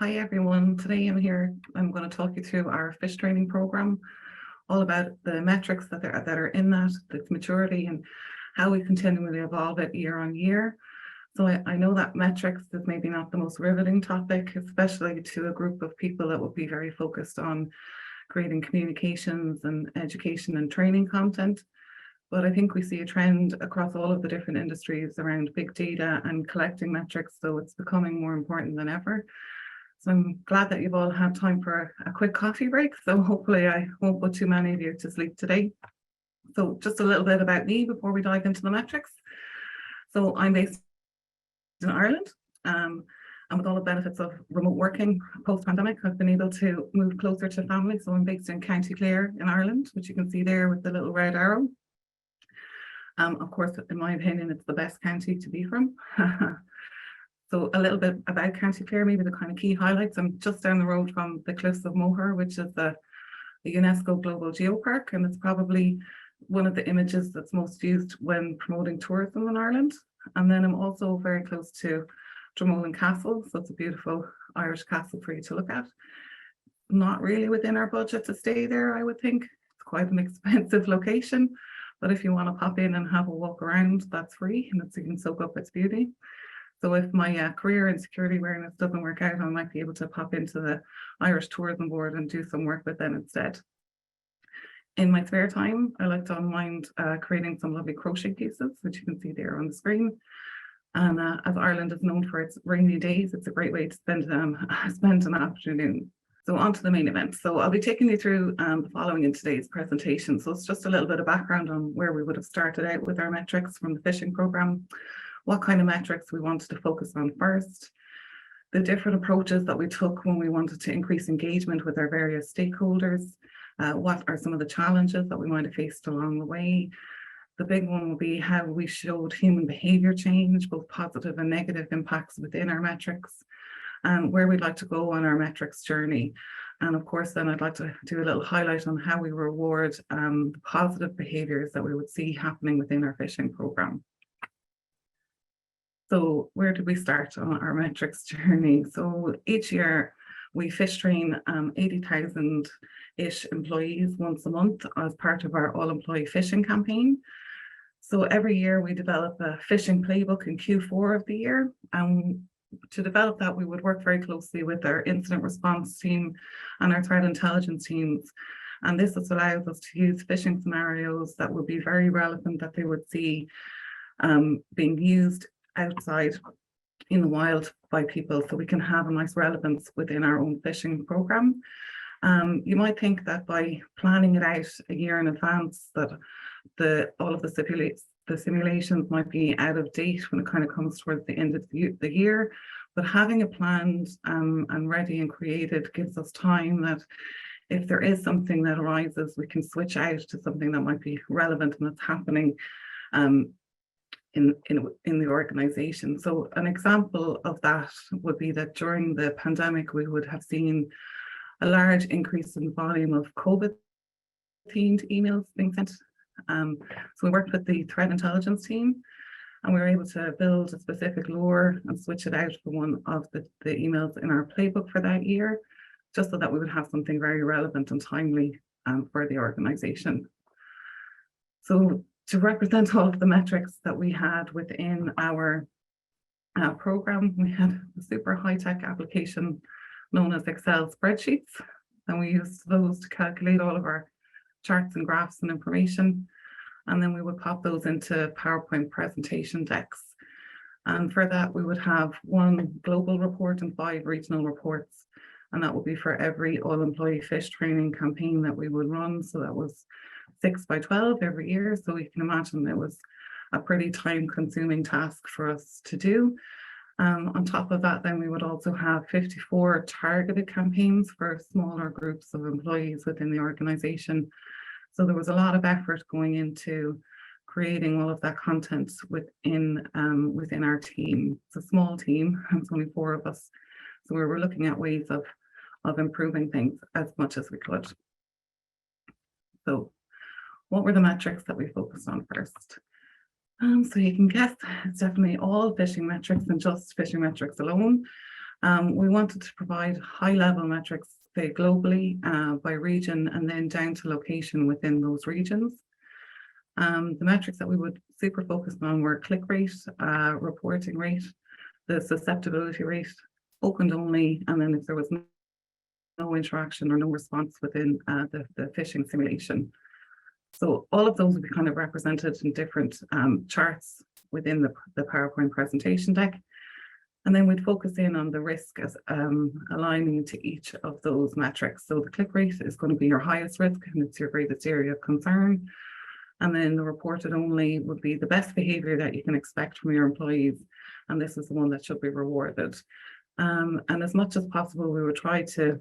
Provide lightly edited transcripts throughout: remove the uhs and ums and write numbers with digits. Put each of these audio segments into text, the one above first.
Hi everyone, today I'm going to talk you through our Phish training program, all about the metrics that are in that, its maturity and how we continually evolve it year on year. So I know that metrics is maybe not the most riveting topic, especially to a group of people that would be very focused on creating communications and education and training content. But I think we see a trend across all of the different industries around big data and collecting metrics, so it's becoming more important than ever. So I'm glad that you've all had time for a quick coffee break. So hopefully I won't put too many of you to sleep today. So just a little bit about me before we dive into the metrics. So I'm based in Ireland, and with all the benefits of remote working post-pandemic, I've been able to move closer to family. So I'm based in County Clare in Ireland, which you can see there with the little red arrow. Of course, in my opinion, it's the best county to be from. So a little bit about County Clare, maybe the kind of key highlights. I'm just down the road from the Cliffs of Moher, which is the UNESCO Global Geopark, and it's probably one of the images that's most used when promoting tourism in Ireland. And then I'm also very close to Dromoland Castle, so it's a beautiful Irish castle for you to look at. Not really within our budget to stay there, I would think. It's quite an expensive location, but if you want to pop in and have a walk around, that's free, and you can soak up its beauty. So if my career in security awareness doesn't work out, I might be able to pop into the Irish Tourism Board and do some work with them instead. In my spare time, I like to unwind creating some lovely crochet pieces, which you can see there on the screen. And as Ireland is known for its rainy days, it's a great way to spend an afternoon. So on to the main event. So I'll be taking you through the following in today's presentation. So it's just a little bit of background on where we would have started out with our metrics from the phishing program, what kind of metrics we wanted to focus on first, the different approaches that we took when we wanted to increase engagement with our various stakeholders, what are some of the challenges that we might have faced along the way. The big one will be how we showed human behavior change, both positive and negative impacts within our metrics, and where we'd like to go on our metrics journey. And of course, then I'd like to do a little highlight on how we reward the positive behaviors that we would see happening within our phishing program. So where did we start on our metrics journey? So each year we Phish train 80,000-ish employees once a month as part of our all-employee phishing campaign. So every year we develop a phishing playbook in Q4 of the year. And to develop that, we would work very closely with our incident response team and our threat intelligence teams. And this allows us to use phishing scenarios that would be very relevant, that they would see being used outside in the wild by people, so we can have a nice relevance within our own phishing program. You might think that by planning it out a year in advance that all of the simulations might be out of date when it kind of comes towards the end of the year, but having it planned and ready and created gives us time that if there is something that arises, we can switch out to something that might be relevant and that's happening in the organization. So an example of that would be that during the pandemic, we would have seen a large increase in the volume of COVID-themed emails being sent. So we worked with the threat intelligence team, and we were able to build a specific lure and switch it out for one of the emails in our playbook for that year, just so that we would have something very relevant and timely for the organization. So to represent all of the metrics that we had within our program, we had a super high-tech application known as Excel spreadsheets, and we used those to calculate all of our charts and graphs and information, and then we would pop those into PowerPoint presentation decks. And for that, we would have one global report and 5 regional reports, and that would be for every all-employee Phish training campaign that we would run. So that was 6 by 12 every year. So you can imagine it was a pretty time-consuming task for us to do. On top of that, then we would also have 54 targeted campaigns for smaller groups of employees within the organization. So there was a lot of effort going into creating all of that content within our team. It's a small team, it's only 4 of us. So we were looking at ways of improving things as much as we could. So what were the metrics that we focused on first? So you can guess it's definitely all phishing metrics and just phishing metrics alone. We wanted to provide high-level metrics, say globally, by region, and then down to location within those regions. The metrics that we would super focus on were click rate, reporting rate, the susceptibility rate, opened only, and then if there was no interaction or no response within the phishing simulation. So all of those would be kind of represented in different charts within the PowerPoint presentation deck. And then we'd focus in on the risk as aligning to each of those metrics. So the click rate is going to be your highest risk and it's your greatest area of concern. And then the reported only would be the best behavior that you can expect from your employees. And this is the one that should be rewarded. And as much as possible, we would try to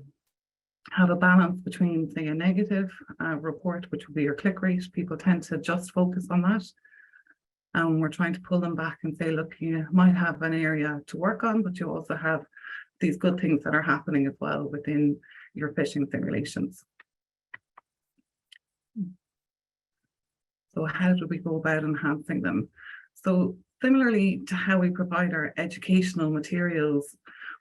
have a balance between, say, a negative report, which would be your click rate. People tend to just focus on that. We're trying to pull them back and say, look, you might have an area to work on, but you also have these good things that are happening as well within your phishing simulations. So how do we go about enhancing them? So similarly to how we provide our educational materials,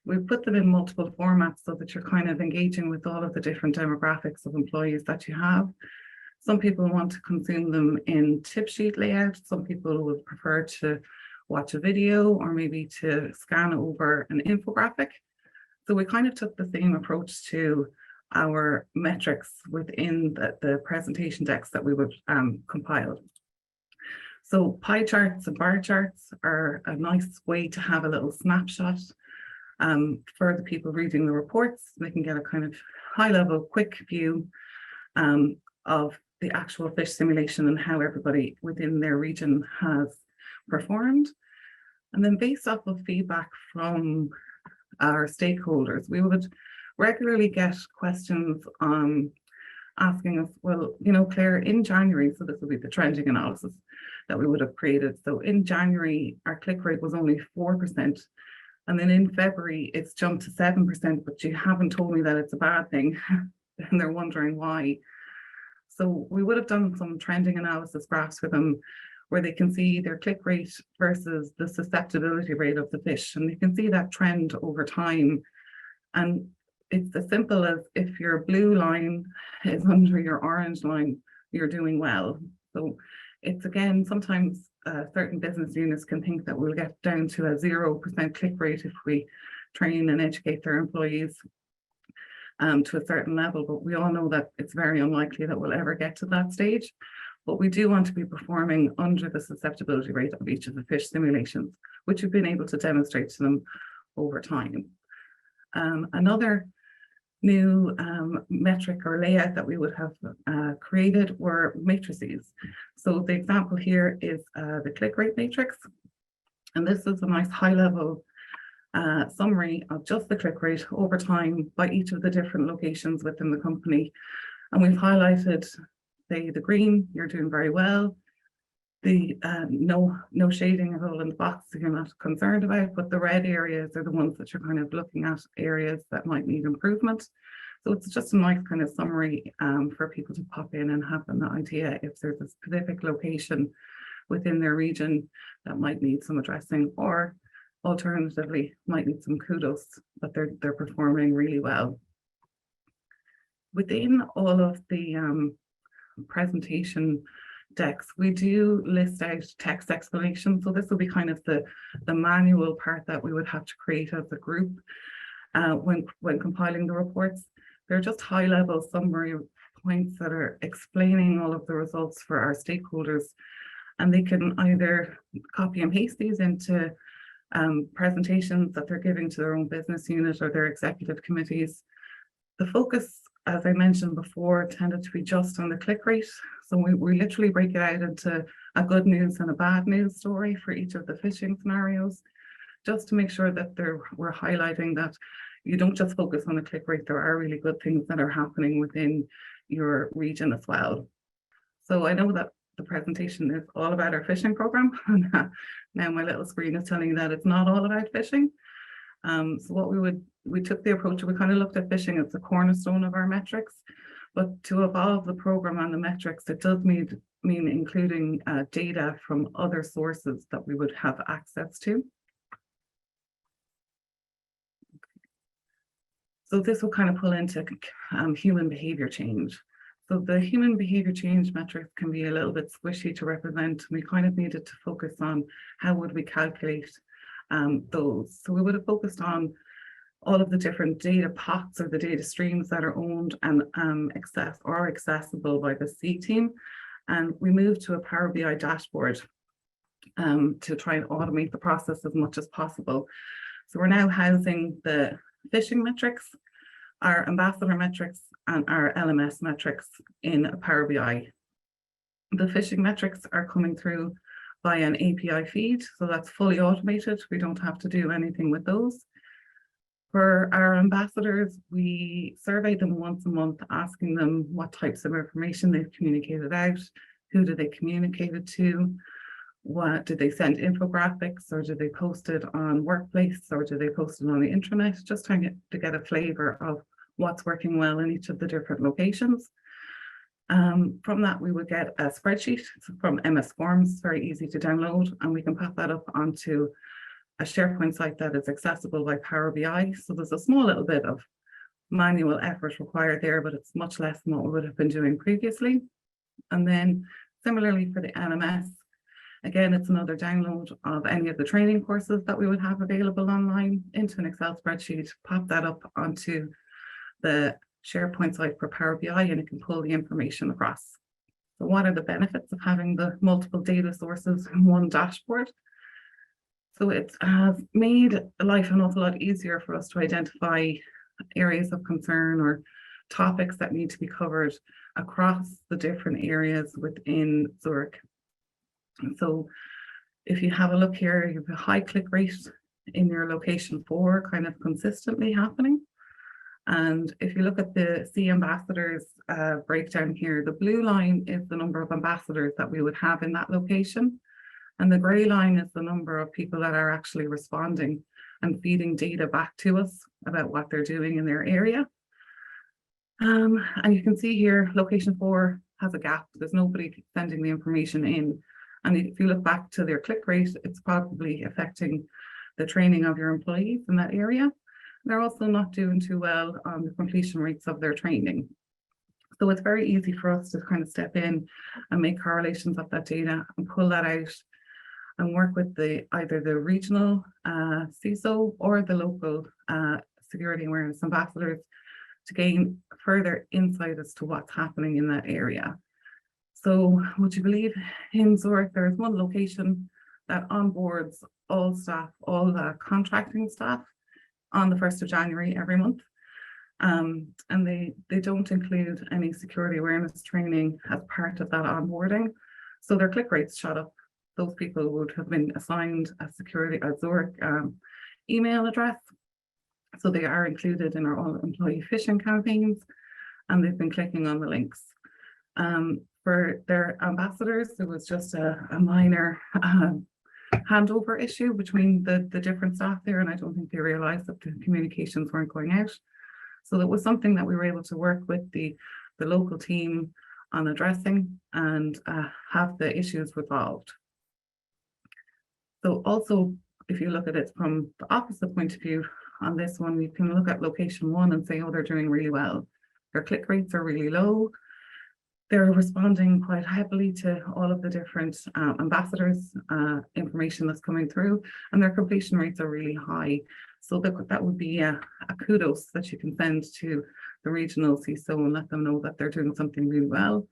we put them in multiple formats so that you're kind of engaging with all of the different demographics of employees that you have. Some people want to consume them in tip sheet layout. Some people would prefer to watch a video or maybe to scan over an infographic. So we kind of took the same approach to our metrics within the presentation decks that we would compile. So pie charts and bar charts are a nice way to have a little snapshot for the people reading the reports. They can get a kind of high-level, quick view of the actual Phish simulation and how everybody within their region has performed. And then based off of feedback from our stakeholders, we would regularly get questions asking us, well, you know, Claire, in January, so this would be the trending analysis that we would have created. So in January, our click rate was only 4%. And then in February, it's jumped to 7%, but you haven't told me that it's a bad thing. And they're wondering why. So we would have done some trending analysis graphs for them where they can see their click rate versus the susceptibility rate of the Phish. And you can see that trend over time. And it's as simple as if your blue line is under your orange line, you're doing well. So it's, again, sometimes certain business units can think that we'll get down to a 0% click rate if we train and educate their employees to a certain level, but we all know that it's very unlikely that we'll ever get to that stage. But we do want to be performing under the susceptibility rate of each of the Phish simulations, which we've been able to demonstrate to them over time. Another new metric or layout that we would have created were matrices. So the example here is the click rate matrix. And this is a nice high-level summary of just the click rate over time by each of the different locations within the company. And we've highlighted, say, the green, you're doing very well. The no shading at all in the box that you're not concerned about, but the red areas are the ones that you're kind of looking at areas that might need improvement. So it's just a nice kind of summary for people to pop in and have an idea if there's a specific location within their region that might need some addressing, or alternatively might need some kudos, but they're performing really well. Within all of the presentation decks, we do list out text explanations. So this will be kind of the manual part that we would have to create as a group when compiling the reports. They're just high-level summary points that are explaining all of the results for our stakeholders, and they can either copy and paste these into presentations that they're giving to their own business unit or their executive committees. The focus, as I mentioned before, tended to be just on the click rate. So we literally break it out into a good news and a bad news story for each of the phishing scenarios, just to make sure that we're highlighting that you don't just focus on the click rate, there are really good things that are happening within your region as well. So I know that the presentation is all about our phishing program. Now my little screen is telling you that it's not all about phishing. So what we took the approach, we kind of looked at phishing as the cornerstone of our metrics, but to evolve the program and the metrics, it does mean including data from other sources that we would have access to. So this will kind of pull into human behavior change. So the human behavior change metrics can be a little bit squishy to represent. We kind of needed to focus on how would we calculate those. So we would have focused on all of the different data pots or the data streams that are owned and accessible by the C team. And we moved to a Power BI dashboard to try and automate the process as much as possible. So we're now housing the phishing metrics, our ambassador metrics, and our LMS metrics in a Power BI. The phishing metrics are coming through via an API feed, so that's fully automated. We don't have to do anything with those. For our ambassadors, we survey them once a month, asking them what types of information they've communicated out, who did they communicate it to, what did they send infographics, or did they post it on Workplace, or did they post it on the intranet, just trying to get a flavor of what's working well in each of the different locations. From that, we would get a spreadsheet from MS Forms, very easy to download, and we can pop that up onto a SharePoint site that is accessible by Power BI. So there's a small little bit of manual effort required there, but it's much less than what we would have been doing previously. And then similarly for the LMS, again, it's another download of any of the training courses that we would have available online into an Excel spreadsheet, pop that up onto the SharePoint site for Power BI, and it can pull the information across. So what are the benefits of having the multiple data sources in one dashboard? So it has made life an awful lot easier for us to identify areas of concern or topics that need to be covered across the different areas within Zurich. So if you have a look here, you have a high click rate in your location 4 kind of consistently happening. And if you look at the C ambassadors breakdown here, the blue line is the number of ambassadors that we would have in that location. And the gray line is the number of people that are actually responding and feeding data back to us about what they're doing in their area. And you can see here, location 4 has a gap. There's nobody sending the information in. And if you look back to their click rate, it's probably affecting the training of your employees in that area. They're also not doing too well on the completion rates of their training. So it's very easy for us to kind of step in and make correlations of that data and pull that out and work with either the regional CISO or the local security awareness ambassadors to gain further insight as to what's happening in that area. So would you believe in Zurich, there's one location that onboards all staff, all the contracting staff on the 1st of January every month. And they don't include any security awareness training as part of that onboarding. So their click rates shot up. Those people would have been assigned a Zurich email address. So they are included in our all employee phishing campaigns, and they've been clicking on the links. For their ambassadors, there was just a minor handover issue between the different staff there, and I don't think they realized that the communications weren't going out. So that was something that we were able to work with the local team on addressing and have the issues resolved. So also, if you look at it from the opposite point of view on this one, you can look at location 1 and say, oh, they're doing really well. Their click rates are really low. They're responding quite happily to all of the different ambassadors' information that's coming through, and their completion rates are really high. So that would be a kudos that you can send to the regional CISO and let them know that they're doing something really well.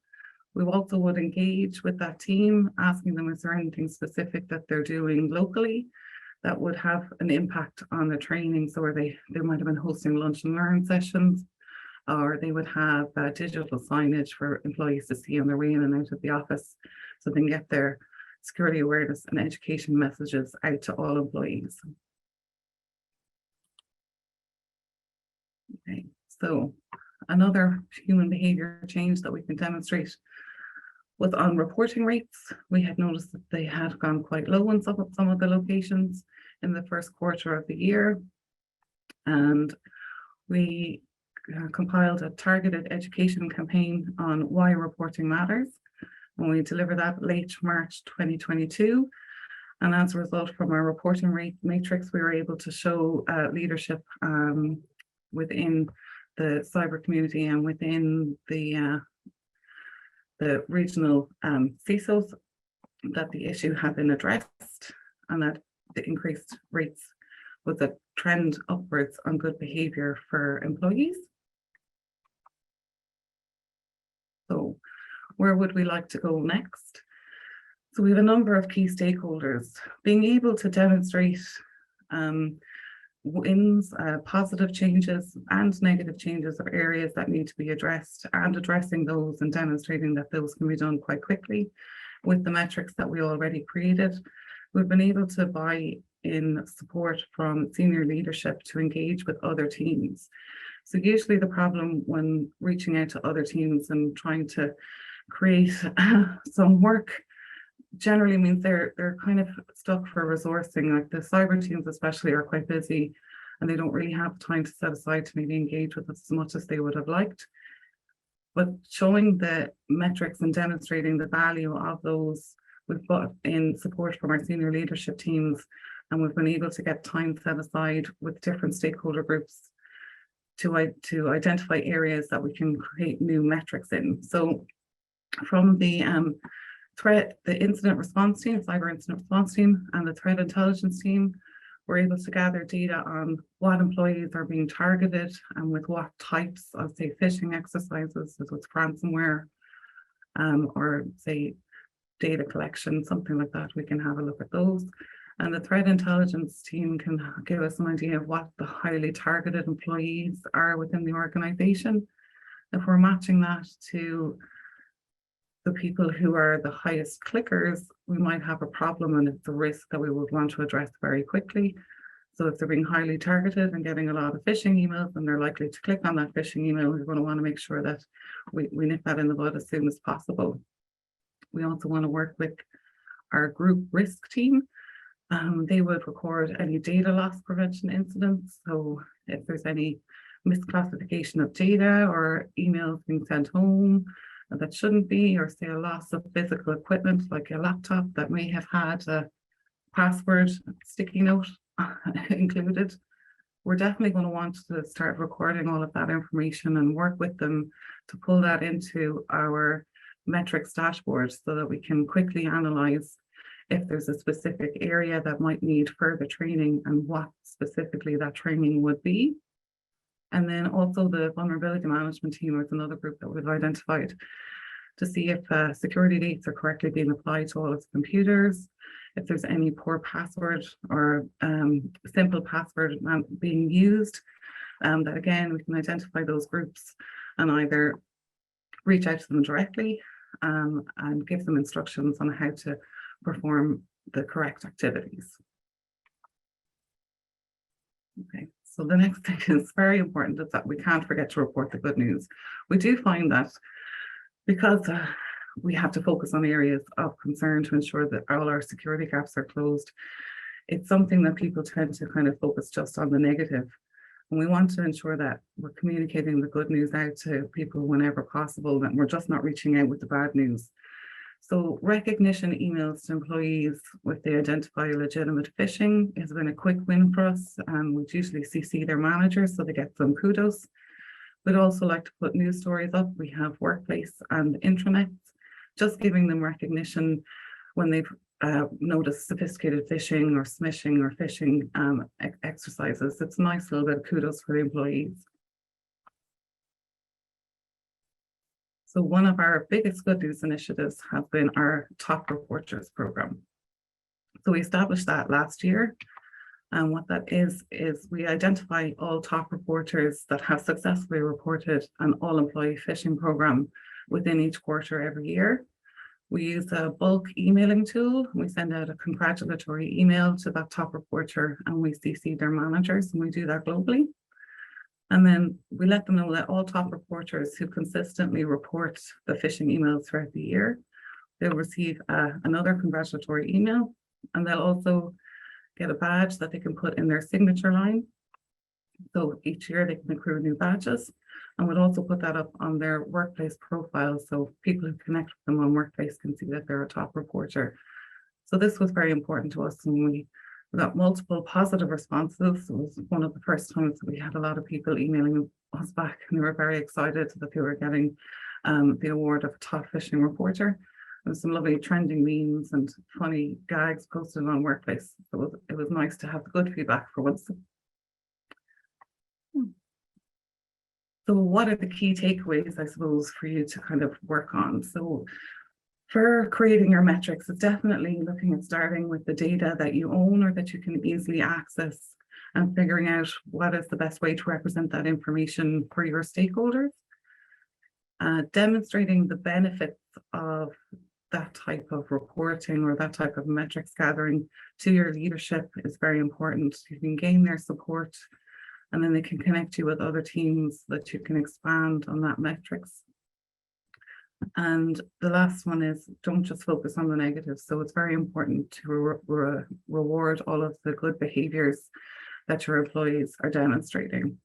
We also would engage with that team, asking them, is there anything specific that they're doing locally that would have an impact on the training? So they might have been hosting lunch and learn sessions, or they would have digital signage for employees to see on their way in and out of the office, so they can get their security awareness and education messages out to all employees. Okay, so another human behavior change that we can demonstrate was on reporting rates. We had noticed that they had gone quite low in some of the locations in the first quarter of the year, and we compiled a targeted education campaign on why reporting matters, and we delivered that late March 2022. And as a result, from our reporting rate matrix, we were able to show leadership within the cyber community and within the regional CISOs that the issue had been addressed and that the increased rates was a trend upwards on good behaviour for employees. So where would we like to go next? So we have a number of key stakeholders. Being able to demonstrate wins, positive changes and negative changes of areas that need to be addressed, and addressing those and demonstrating that those can be done quite quickly with the metrics that we already created. We've been able to buy in support from senior leadership to engage with other teams. So usually the problem when reaching out to other teams and trying to create some work generally means they're kind of stuck for resourcing. Like the cyber teams especially are quite busy and they don't really have time to set aside to maybe engage with us as much as they would have liked. But showing the metrics and demonstrating the value of those, we've got in support from our senior leadership teams, and we've been able to get time set aside with different stakeholder groups to identify areas that we can create new metrics in. So from the incident response team, cyber incident response team, and the threat intelligence team, we're able to gather data on what employees are being targeted and with what types of, say, phishing exercises, so it's ransomware, or say data collection, something like that. We can have a look at those. And the threat intelligence team can give us an idea of what the highly targeted employees are within the organization. If we're matching that to the people who are the highest clickers, we might have a problem, and it's a risk that we would want to address very quickly. So if they're being highly targeted and getting a lot of phishing emails and they're likely to click on that phishing email, we're going to want to make sure that we nip that in the bud as soon as possible. We also want to work with our group risk team. They would record any data loss prevention incidents. So if there's any misclassification of data or emails being sent home that shouldn't be, or say a loss of physical equipment like a laptop that may have had a password sticky note included, we're definitely going to want to start recording all of that information and work with them to pull that into our metrics dashboard so that we can quickly analyze if there's a specific area that might need further training and what specifically that training would be. And then also the vulnerability management team is another group that we've identified to see if security dates are correctly being applied to all of the computers, if there's any poor password or simple password being used, that again, we can identify those groups and either reach out to them directly and give them instructions on how to perform the correct activities. Okay, so the next thing is very important, is that we can't forget to report the good news. We do find that because we have to focus on areas of concern to ensure that all our security gaps are closed, it's something that people tend to kind of focus just on the negative. And we want to ensure that we're communicating the good news out to people whenever possible, that we're just not reaching out with the bad news. So recognition emails to employees if they identify legitimate phishing has been a quick win for us, and we usually CC their managers so they get some kudos. We'd also like to put news stories up. We have workplace and intranets, just giving them recognition when they've noticed sophisticated phishing or smishing or phishing exercises. It's a nice little bit of kudos for the employees. So one of our biggest good news initiatives has been our top reporters program. So we established that last year. And what that is we identify all top reporters that have successfully reported an all-employee phishing program within each quarter every year. We use a bulk emailing tool. We send out a congratulatory email to that top reporter and we CC their managers, and we do that globally. And then we let them know that all top reporters who consistently report the phishing emails throughout the year, they'll receive another congratulatory email, and they'll also get a badge that they can put in their signature line. So each year they can accrue new badges, and we'll also put that up on their workplace profile so people who connect with them on workplace can see that they're a top reporter. So this was very important to us when we We got multiple positive responses. It was one of the first times that we had a lot of people emailing us back, and they were very excited that they were getting the award of top phishing reporter. There was some lovely trending memes and funny gags posted on Workplace. So it was nice to have good feedback for once. So what are the key takeaways, I suppose, for you to kind of work on? So for creating your metrics, it's definitely looking at starting with the data that you own or that you can easily access, and figuring out what is the best way to represent that information for your stakeholders. Demonstrating the benefits of that type of reporting or that type of metrics gathering to your leadership is very important. You can gain their support, and then they can connect you with other teams that you can expand on that metrics. And the last one is, don't just focus on the negatives. So it's very important to reward all of the good behaviors that your employees are demonstrating.